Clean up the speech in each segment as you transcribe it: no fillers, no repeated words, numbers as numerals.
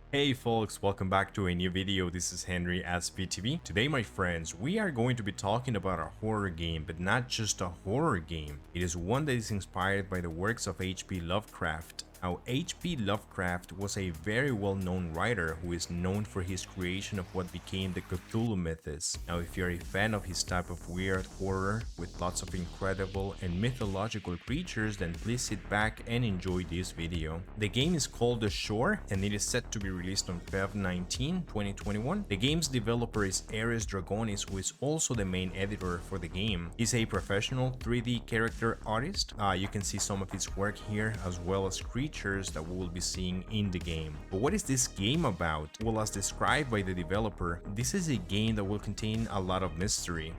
Hey folks, welcome back to a new video. This is Henry SPTV. Today, my friends, we are going to be talking about a horror game, but not just a horror game. It is one that is inspired by the works of H.P. Lovecraft. Now, H.P. Lovecraft was a very well-known writer who is known for his creation of what became the Cthulhu mythos. Now, if you're a fan of his type of weird horror with lots of incredible and mythological creatures, then please sit back and enjoy this video. The game is called The Shore and it is set to be released on Feb 19, 2021. The game's developer is Ares Dragonis, who is also the main editor for the game. He's a professional 3D character artist. You can see some of his work here, as well as creatures that we will be seeing in the game. But what is this game about? Well, as described by the developer, this is a game that will contain a lot of mystery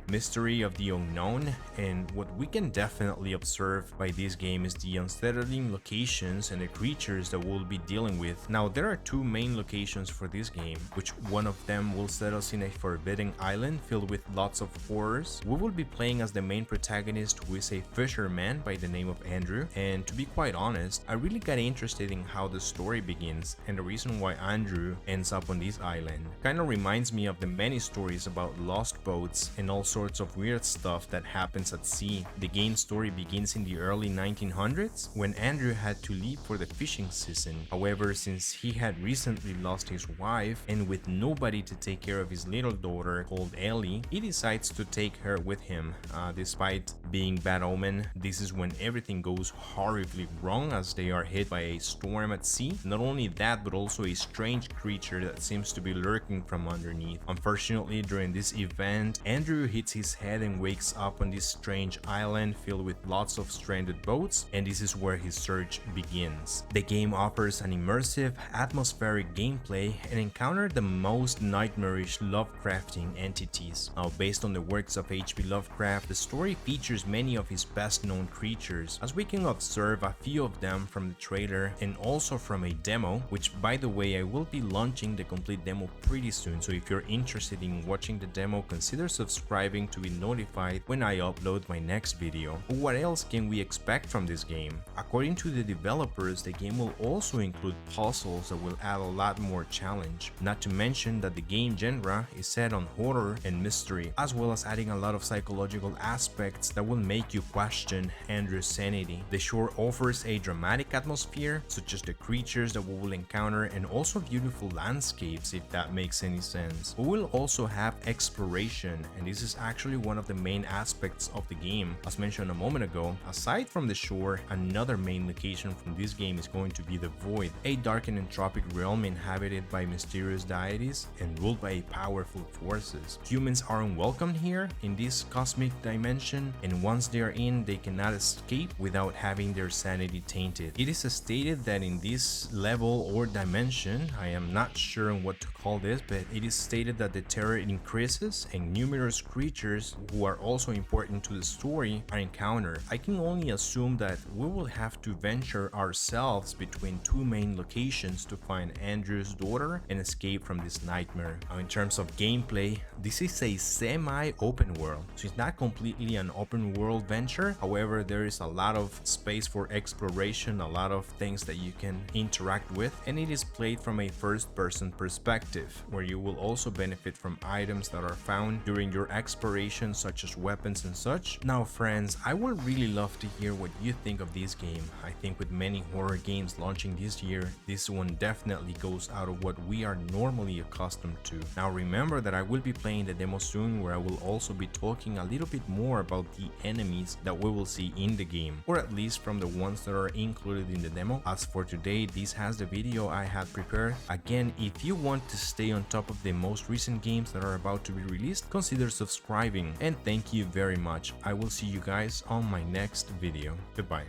of the unknown, and what we can definitely observe by this game is the unsettling locations and the creatures that we'll be dealing with. Now, there are two main locations for this game, which one of them will set us in a forbidden island filled with lots of horrors. We will be playing as the main protagonist, who is a fisherman by the name of Andrew, and to be quite honest, I really got interested in how the story begins and the reason why Andrew ends up on this island. Kind of reminds me of the many stories about lost boats and all sorts of weird stuff that happens at sea. The game's story begins in the early 1900s when Andrew had to leave for the fishing season. However, since he had recently lost his wife and with nobody to take care of his little daughter called Ellie, he decides to take her with him. Despite being bad omen, this is when everything goes horribly wrong as they are hit by a storm at sea. Not only that, but also a strange creature that seems to be lurking from underneath. Unfortunately, during this event, Andrew hits his head and wakes up on this strange island filled with lots of stranded boats, and this is where his search begins. The game offers an immersive, atmospheric gameplay and encounter the most nightmarish Lovecraftian entities. Now, based on the works of H.P. Lovecraft, the story features many of his best known creatures, as we can observe a few of them from the trailer and also from a demo, which by the way I will be launching the complete demo pretty soon, so if you're interested in watching the demo, consider subscribing to be notified when I upload my next video. But what else can we expect from this game? According to the developers, the game will also include puzzles that will add a lot more challenge, not to mention that the game genre is set on horror and mystery, as well as adding a lot of psychological aspects that will make you question Andrew's sanity. The Shore offers a dramatic atmosphere, such as the creatures that we will encounter, and also beautiful landscapes, if that makes any sense. We will also have exploration, and this is actually one of the main aspects of the game. As mentioned a moment ago, aside from the shore, another main location from this game is going to be the Void, a dark and entropic realm inhabited by mysterious deities and ruled by powerful forces. Humans are unwelcome here in this cosmic dimension, and once they are in, they cannot escape without having their sanity tainted. It is stated that in this level or dimension, I am not sure on what to call this, but it is stated that the terror increases and numerous creatures who are also important to the story are encountered. I can only assume that we will have to venture ourselves between two main locations to find Andrew's daughter and escape from this nightmare. Now, in terms of gameplay, this is a semi-open world, so it's not completely an open world venture. However, there is a lot of space for exploration, a lot of things that you can interact with, and it is played from a first-person perspective, where you will also benefit from items that are found during your exploration, such as weapons and such. Now friends, I would really love to hear what you think of this game. I think with many horror games launching this year, this one definitely goes out of what we are normally accustomed to. Now remember that I will be playing the demo soon, where I will also be talking a little bit more about the enemies that we will see in the game, or at least from the ones that are included in the demo. As for today, this has the video I had prepared. Again, if you want to stay on top of the most recent games that are about to be released, consider subscribing, and thank you very much. I will see you guys on my next video. Goodbye.